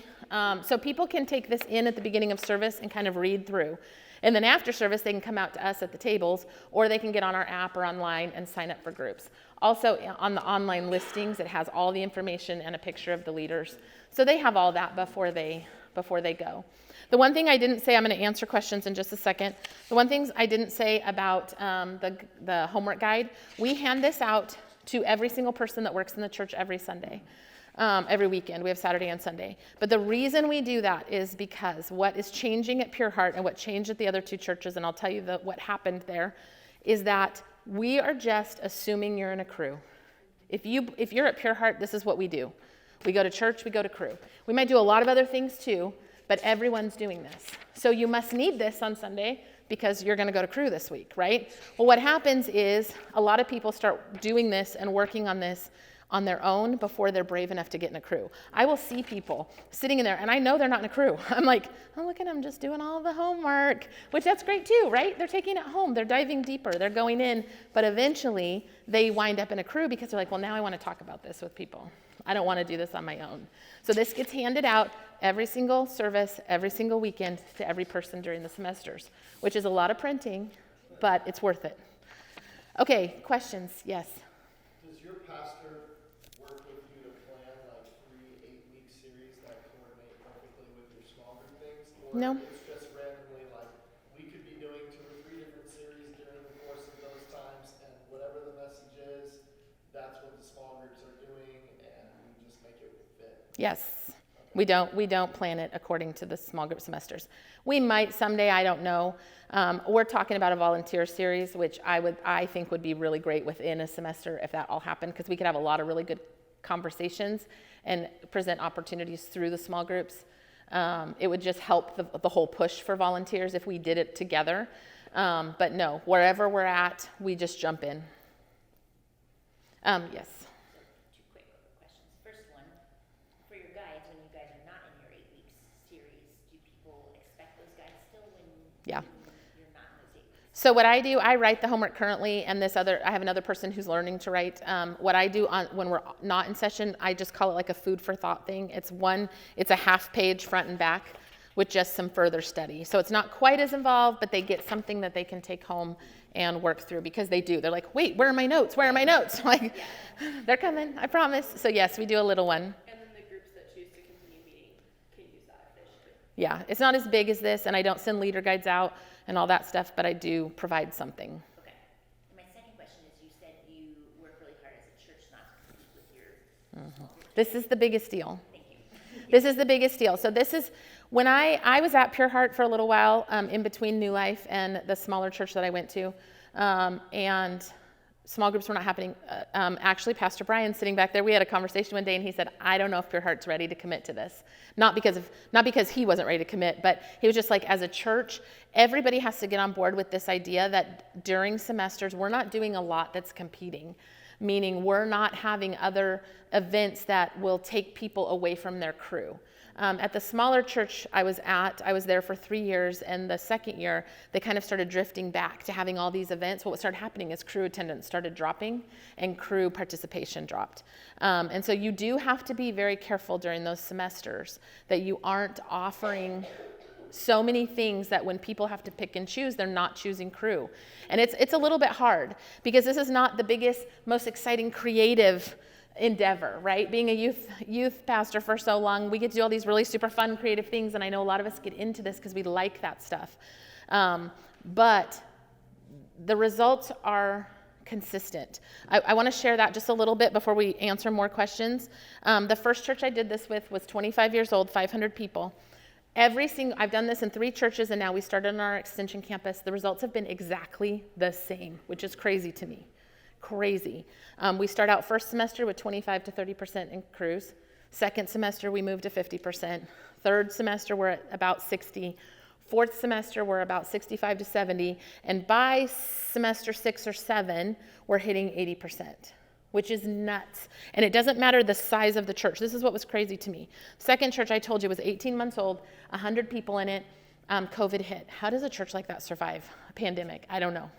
So people can take this in at the beginning of service and kind of read through. And then after service, they can come out to us at the tables, or they can get on our app or online and sign up for groups. Also, on the online listings, it has all the information and a picture of the leaders. So they have all that before they go. The one thing I didn't say, I'm going to answer questions in just a second. The one thing I didn't say about the homework guide, we hand this out to every single person that works in the church every Sunday. Every weekend. We have Saturday and Sunday. But the reason we do that is because what is changing at Pure Heart and what changed at the other two churches, and I'll tell you what happened there, is that we are just assuming you're in a crew. If you're at Pure Heart, this is what we do. We go to church, we go to crew. We might do a lot of other things too, but everyone's doing this. So you must need this on Sunday because you're going to go to crew this week, right? Well, what happens is a lot of people start doing this and working on this on their own before they're brave enough to get in a crew. I will see people sitting in there, and I know they're not in a crew. I'm like, oh, look at them just doing all the homework, which that's great too, right? They're taking it home. They're diving deeper. They're going in. But eventually, they wind up in a crew because they're like, well, now I want to talk about this with people. I don't want to do this on my own. So this gets handed out every single service, every single weekend to every person during the semesters, which is a lot of printing, but it's worth it. Okay, questions? Yes. Does your pastor work with you to plan like 3 8-week series that coordinate perfectly with your small group things? Or No. it's just randomly like we could be doing 2 or 3 different series during the course of those times, and whatever the message is, that's what the small groups are doing, and we just make it fit? Yes. We don't plan it according to the small group semesters. We might someday, I don't know. We're talking about a volunteer series, which I think would be really great within a semester if that all happened, because we could have a lot of really good conversations and present opportunities through the small groups. It would just help the whole push for volunteers if we did it together. But no, wherever we're at, we just jump in. Yes. Two quick questions. First one, for your guides, when you guys are not in your 8 weeks series, do people expect those guides still when Yeah. you're not in those 8 weeks? So what I do, I write the homework currently, and I have another person who's learning to write. What I do when we're not in session, I just call it like a food for thought thing. It's a half page front and back with just some further study. So it's not quite as involved, but they get something that they can take home and work through, because they do. They're like, wait, where are my notes? Where are my notes? Like, they're coming, I promise. So yes, we do a little one. And then the groups that choose to continue meeting can use that if they should. Yeah, it's not as big as this, and I don't send leader guides out and all that stuff, but I do provide something. Okay. And my second question is, you said you work really hard as a church not to compete with your This is the biggest deal. Thank you. This is the biggest deal. So this is, when I was at Pure Heart for a little while, in between New Life and the smaller church that I went to, and small groups were not happening. Actually, Pastor Brian sitting back there, we had a conversation one day, and he said, I don't know if Pure Heart's ready to commit to this. Not because he wasn't ready to commit, but he was just like, as a church, everybody has to get on board with this idea that during semesters, we're not doing a lot that's competing. Meaning we're not having other events that will take people away from their crew. At the smaller church I was there for 3 years, and the second year, they kind of started drifting back to having all these events. What started happening is crew attendance started dropping, and crew participation dropped. And so you do have to be very careful during those semesters that you aren't offering so many things that when people have to pick and choose, they're not choosing crew. And it's a little bit hard, because this is not the biggest, most exciting creative endeavor, right? Being a youth pastor for so long, we get to do all these really super fun creative things, and I know a lot of us get into this because we like that stuff. But the results are consistent. I want to share that just a little bit before we answer more questions. The first church I did this with was 25 years old, 500 people. I've done this in 3 churches, and now we started on our extension campus. The results have been exactly the same, which is crazy to me. Crazy. We start out first semester with 25 to 30% in crews. Second semester, we moved to 50%. Third semester, we're at about 60. Fourth semester, we're about 65 to 70. And by semester 6 or 7, we're hitting 80%, which is nuts. And it doesn't matter the size of the church. This is what was crazy to me. Second church I told you was 18 months old, 100 people in it. COVID hit. How does a church like that survive a pandemic? I don't know.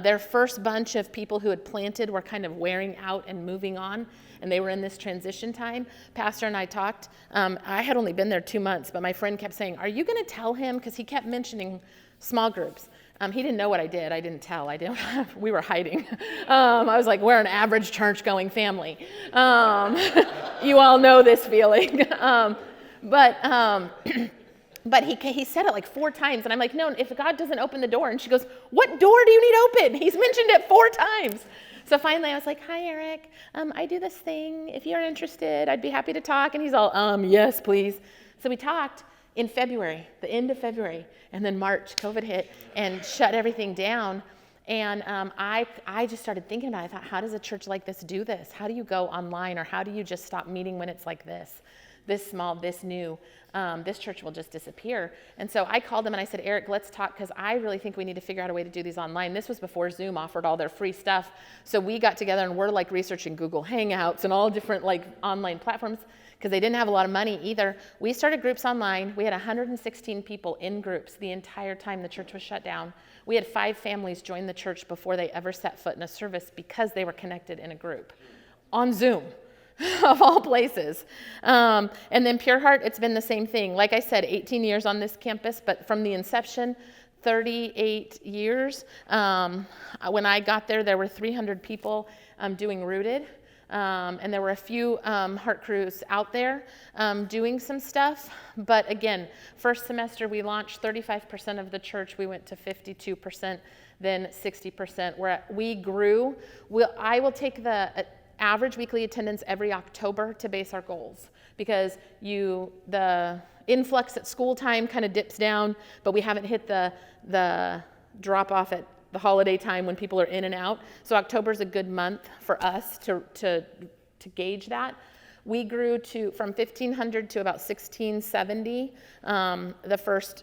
Their first bunch of people who had planted were kind of wearing out and moving on, and they were in this transition time. Pastor and I talked. I had only been there 2 months, but my friend kept saying, are you going to tell him? Because he kept mentioning Small groups. He didn't know what I did. I didn't tell. We were hiding. I was like, we're an average church-going family. You all know this feeling. But he said it like 4 times, and I'm like, no, if God doesn't open the door. And she goes, what door do you need open? He's mentioned it 4 times. So finally I was like, hi, Eric. I do this thing. If you're interested, I'd be happy to talk. And he's all, yes, please. So we talked in February, the end of February, and then March, COVID hit and shut everything down. And I just started thinking about it. I thought, how does a church like this do this? How do you go online, or how do you just stop meeting when it's like this small, this new? This church will just disappear. And so I called him and I said, Eric, let's talk, because I really think we need to figure out a way to do these online. This was before Zoom offered all their free stuff. So we got together and we're like researching Google Hangouts and all different like online platforms, because they didn't have a lot of money either. We started groups online. We had 116 people in groups the entire time the church was shut down. We had 5 families join the church before they ever set foot in a service, because they were connected in a group on Zoom. Of all places. And then Pure Heart, it's been the same thing. Like I said, 18 years on this campus, but from the inception, 38 years. When I got there, there were 300 people doing Rooted. And there were a few heart crews out there doing some stuff. But again, first semester we launched 35% of the church. We went to 52%, then 60%. Where we grew. I will take the average weekly attendance every October to base our goals, because the influx at school time kind of dips down, but we haven't hit the drop off at the holiday time when people are in and out. So October is a good month for us to gauge that. We grew from 1,500 to about 1,670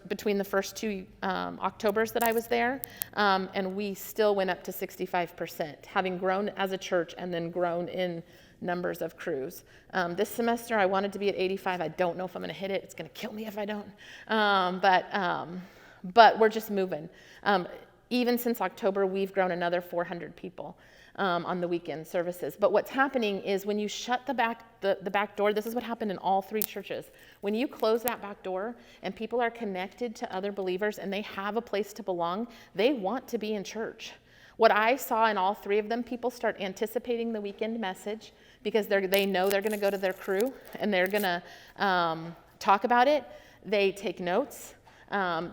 between the first 2 Octobers that I was there, and we still went up to 65%, having grown as a church and then grown in numbers of crews. This semester I wanted to be at 85. I don't know if I'm going to hit it. It's going to kill me if I don't. But we're just moving. Even since October, we've grown another 400 people. On the weekend services. But what's happening is when you shut the back door, this is what happened in all 3 churches. When you close that back door and people are connected to other believers and they have a place to belong, they want to be in church. What I saw in all 3 of them, people start anticipating the weekend message, because they know they're going to go to their crew and they're going to talk about it. They take notes.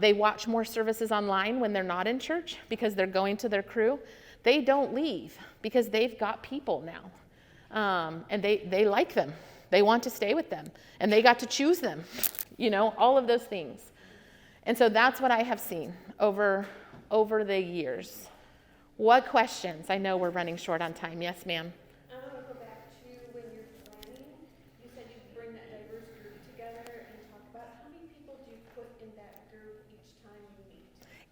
They watch more services online when they're not in church, because they're going to their crew. They don't leave because they've got people now, and they like them. They want to stay with them, and they got to choose them, all of those things. And so that's what I have seen over the years. What questions? I know we're running short on time. Yes, ma'am. I want to go back to when you're planning. You said you bring that diverse group together and talk about how many people do you put in that group each time you meet?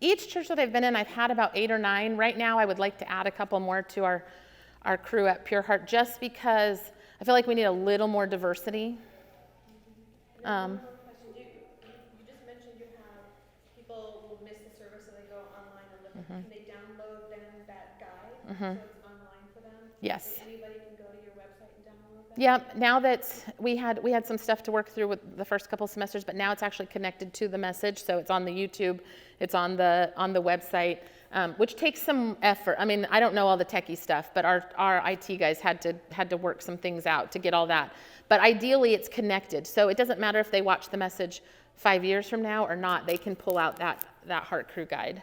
Each church that I've been in, I've had about 8 or 9. Right now, I would like to add a couple more to our crew at Pure Heart, just because I feel like we need a little more diversity. One more question. You just mentioned you have people will miss the service, so they go online and look. Can they download then that guide? So it's online for them? Yes. And anybody can go to your website and download that? Yeah, now that we had some stuff to work through with the first couple semesters, but now it's actually connected to the message, so it's on the YouTube, it's on the website, which takes some effort. I mean, I don't know all the techie stuff, but our IT guys had to work some things out to get all that. But ideally, it's connected, so it doesn't matter if they watch the message 5 years from now or not. They can pull out that Heart Crew guide.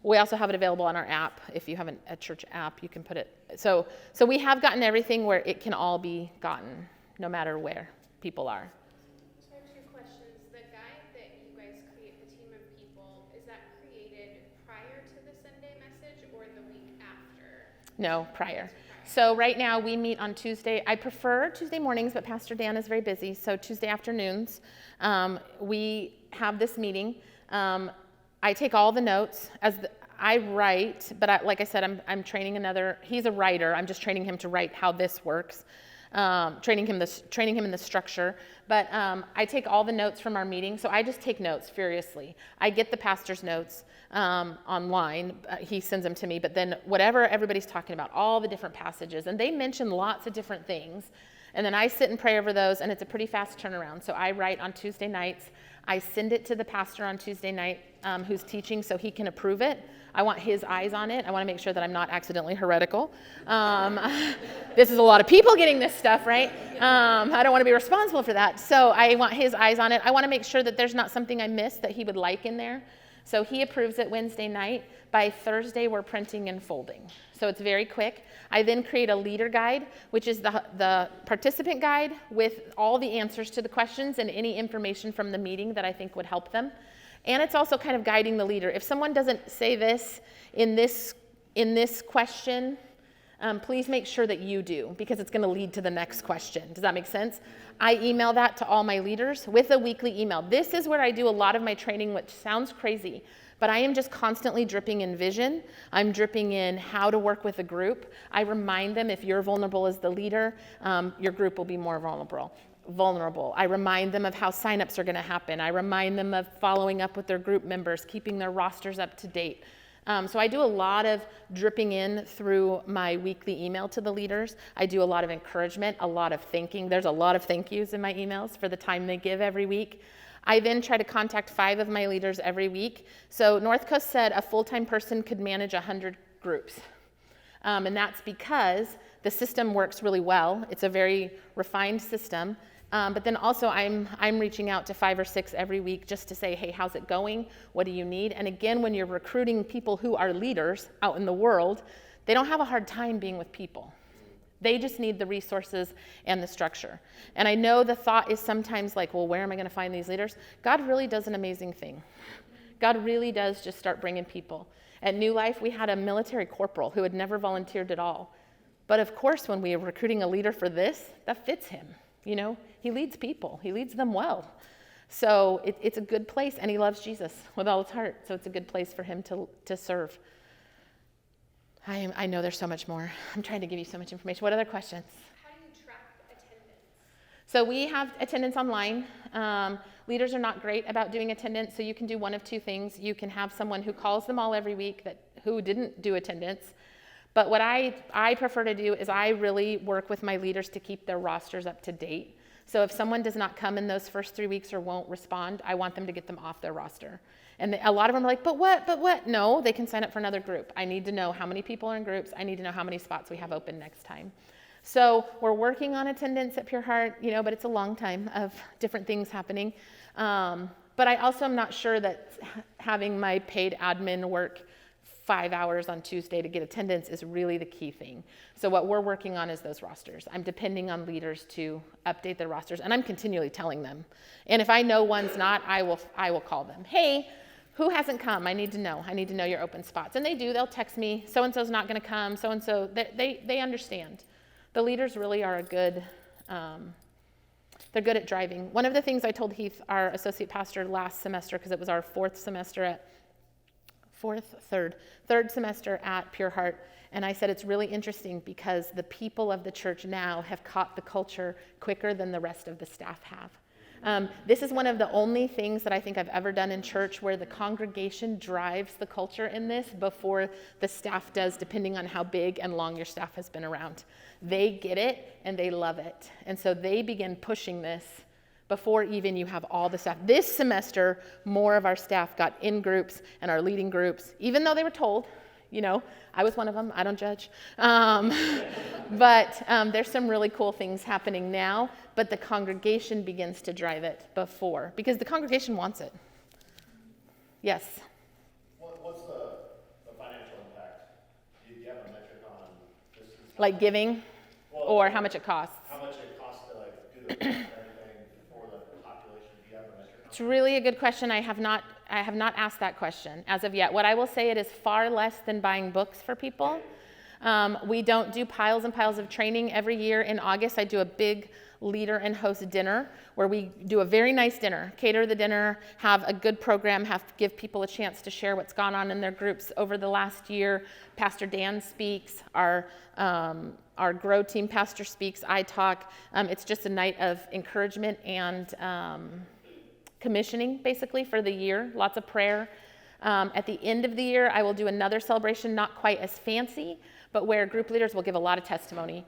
We also have it available on our app. If you have a church app, you can put it. So we have gotten everything where it can all be gotten, no matter where people are. So I have 2 questions. The guide that you guys create, the team of people, is that created prior to the Sunday message or the week after? No, prior. So right now we meet on Tuesday. I prefer Tuesday mornings, but Pastor Dan is very busy. So Tuesday afternoons, we have this meeting. I take all the notes I write, but like I said, I'm training he's a writer. I'm just training him to write how this works, training him in the structure. But I take all the notes from our meeting, so I just take notes furiously. I get the pastor's notes online. He sends them to me, but then whatever everybody's talking about, all the different passages, and they mention lots of different things. And then I sit and pray over those, and it's a pretty fast turnaround. So I write on Tuesday nights. I send it to the pastor on Tuesday night. who's teaching so he can approve it. I want his eyes on it. I want to make sure that I'm not accidentally heretical. This is a lot of people getting this stuff, right? I don't want to be responsible for that. So I want his eyes on it. I want to make sure that there's not something I missed that he would like in there. So he approves it Wednesday night. By Thursday, we're printing and folding. So it's very quick. I then create a leader guide, which is the participant guide with all the answers to the questions and any information from the meeting that I think would help them. And it's also kind of guiding the leader. If someone doesn't say this in this question, please make sure that you do, because it's going to lead to the next question. Does that make sense? I email that to all my leaders with a weekly email. This is where I do a lot of my training, which sounds crazy, but I am just constantly dripping in vision. I'm dripping in how to work with a group. I remind them, if you're vulnerable as the leader, your group will be more vulnerable. I remind them of how signups are going to happen. I remind them of following up with their group members, keeping their rosters up to date. So I do a lot of dripping in through my weekly email to the leaders. I do a lot of encouragement, a lot of thanking. There's a lot of thank yous in my emails for the time they give every week. I then try to contact 5 of my leaders every week. So North Coast said a full-time person could manage 100 groups. And that's because the system works really well. It's a very refined system. But then also I'm reaching out to 5 or 6 every week just to say, hey, how's it going? What do you need? And again, when you're recruiting people who are leaders out in the world, they don't have a hard time being with people. They just need the resources and the structure. And I know the thought is sometimes like, well, where am I going to find these leaders? God really does an amazing thing. God really does just start bringing people. At New Life, we had a military corporal who had never volunteered at all. But of course, when we were recruiting a leader for this, that fits him. You know, he leads people. He leads them well. So it's a good place, and he loves Jesus with all his heart. So it's a good place for him to serve. I know there's so much more. I'm trying to give you so much information. What other questions? How do you track attendance? So we have attendance online. Leaders are not great about doing attendance, so you can do one of 2 things. You can have someone who calls them all every week who didn't do attendance. But what I prefer to do is I really work with my leaders to keep their rosters up to date. So if someone does not come in those first 3 weeks or won't respond, I want them to get them off their roster. And a lot of them are like, but what? No, they can sign up for another group. I need to know how many people are in groups. I need to know how many spots we have open next time. So we're working on attendance at Pure Heart, but it's a long time of different things happening. But I also am not sure that having my paid admin work 5 hours on Tuesday to get attendance is really the key thing. So what we're working on is those rosters. I'm depending on leaders to update their rosters, and I'm continually telling them. And if I know one's not, I will call them. Hey, who hasn't come? I need to know. I need to know your open spots. And they do. They'll text me, so-and-so's not going to come, so-and-so. They understand. The leaders really are they're good at driving. One of the things I told Heath, our associate pastor, last semester, because it was our third semester at Pure Heart, and I said it's really interesting because the people of the church now have caught the culture quicker than the rest of the staff have. This is one of the only things that I think I've ever done in church where the congregation drives the culture in this before the staff does, depending on how big and long your staff has been around. They get it and they love it. And so they begin pushing this before even you have all the staff. This semester, more of our staff got in groups and are leading groups, even though they were told. I was one of them. I don't judge. But there's some really cool things happening now, but the congregation begins to drive it before, because the congregation wants it. Yes? What's the financial impact? Do you have a metric on this? Like giving, or how much it costs? How much it costs to do the and everything for the population? Do you have a metric on It's really a good question. I have not asked that question as of yet. What I will say, it is far less than buying books for people. We don't do piles and piles of training every year. In August, I do a big leader and host dinner where we do a very nice dinner, cater the dinner, have a good program, give people a chance to share what's gone on in their groups over the last year. Pastor Dan speaks, our Grow team pastor speaks, I talk. It's just a night of encouragement and commissioning, basically, for the year. Lots of prayer. At the end of the year, I will do another celebration, not quite as fancy, but where group leaders will give a lot of testimony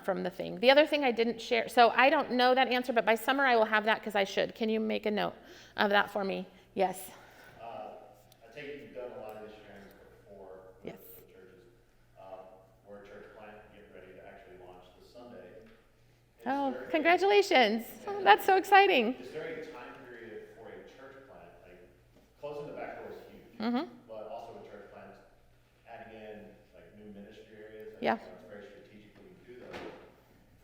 from the thing. The other thing I didn't share, so I don't know that answer, but by summer I will have that because I should. Can you make a note of that for me? Yes. take you've done a lot of these trainings before with Yes. the churches. We're a church plant getting ready to actually launch this Sunday. Oh, congratulations. Oh, that's so exciting. Is there a time period for a church plant? Like, closing the back door is huge, Mm-hmm. but also a church plant, adding in like new ministry areas. Yeah. It's very strategic when you do those.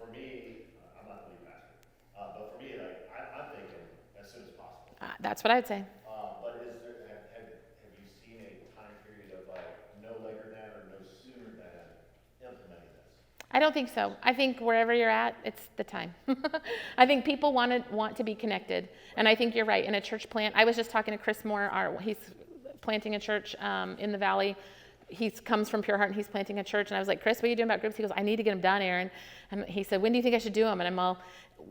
For me, I'm not the lead pastor, but for me, like, I'm thinking as soon as possible. That's what I'd say. But is there, have you seen a time period of like no later than or no sooner than implementing this? I don't think so. I think wherever you're at, it's the time. I think people want to be connected. And I think you're right. In a church plant, I was just talking to Chris Moore. He's planting a church in the Valley. He comes from Pure Heart and he's planting a church. And I was like, Chris, what are you doing about groups? He goes, I need to get them done, Erin. And he said, when do you think I should do them? And I'm all,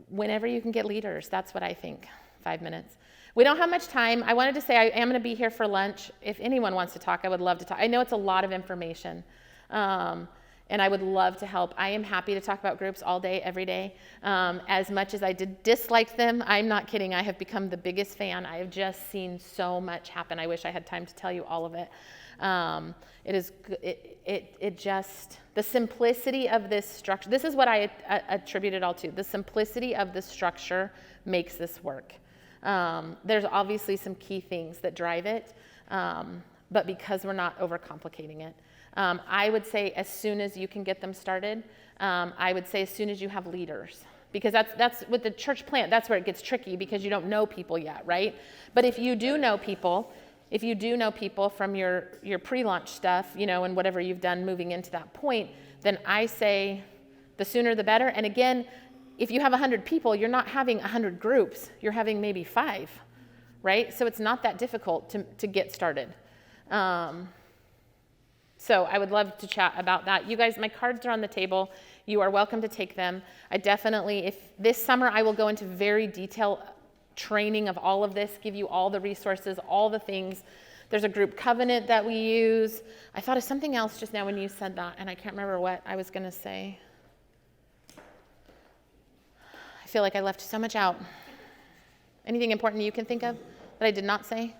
whenever you can get leaders. That's what I think. 5 minutes. We don't have much time. I wanted to say I am going to be here for lunch. If anyone wants to talk, I would love to talk. I know it's a lot of information. And I would love to help. I am happy to talk about groups all day, every day. As much as I did dislike them, I'm not kidding. I have become the biggest fan. I have just seen so much happen. I wish I had time to tell you all of it. It just, the simplicity of this structure, this is what I attribute it all to. The simplicity of this structure makes this work. There's obviously some key things that drive it, but because we're not overcomplicating it. I would say as soon as you can get them started, I would say as soon as you have leaders. Because that's with the church plant, that's where it gets tricky because you don't know people yet, right? But if you do know people from your pre-launch stuff, and whatever you've done moving into that point, then I say the sooner the better. And again, if you have 100 people, you're not having 100 groups. You're having maybe 5, right? So it's not that difficult to get started. So I would love to chat about that. You guys, my cards are on the table. You are welcome to take them. I definitely, if this summer I will go into very detailed training of all of this, give you all the resources, all the things. There's a group covenant that we use. I thought of something else just now when you said that, and I can't remember what I was going to say. I feel like I left so much out. Anything important you can think of that I did not say?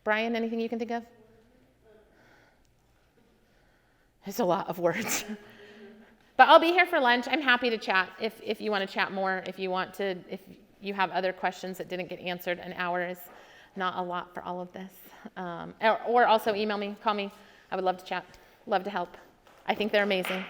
Brian, anything you can think of? It's a lot of words. But I'll be here for lunch. I'm happy to chat if you want to chat more, if you have other questions that didn't get answered. An hour is not a lot for all of this. Or also email me, call me. I would love to chat, love to help. I think they're amazing.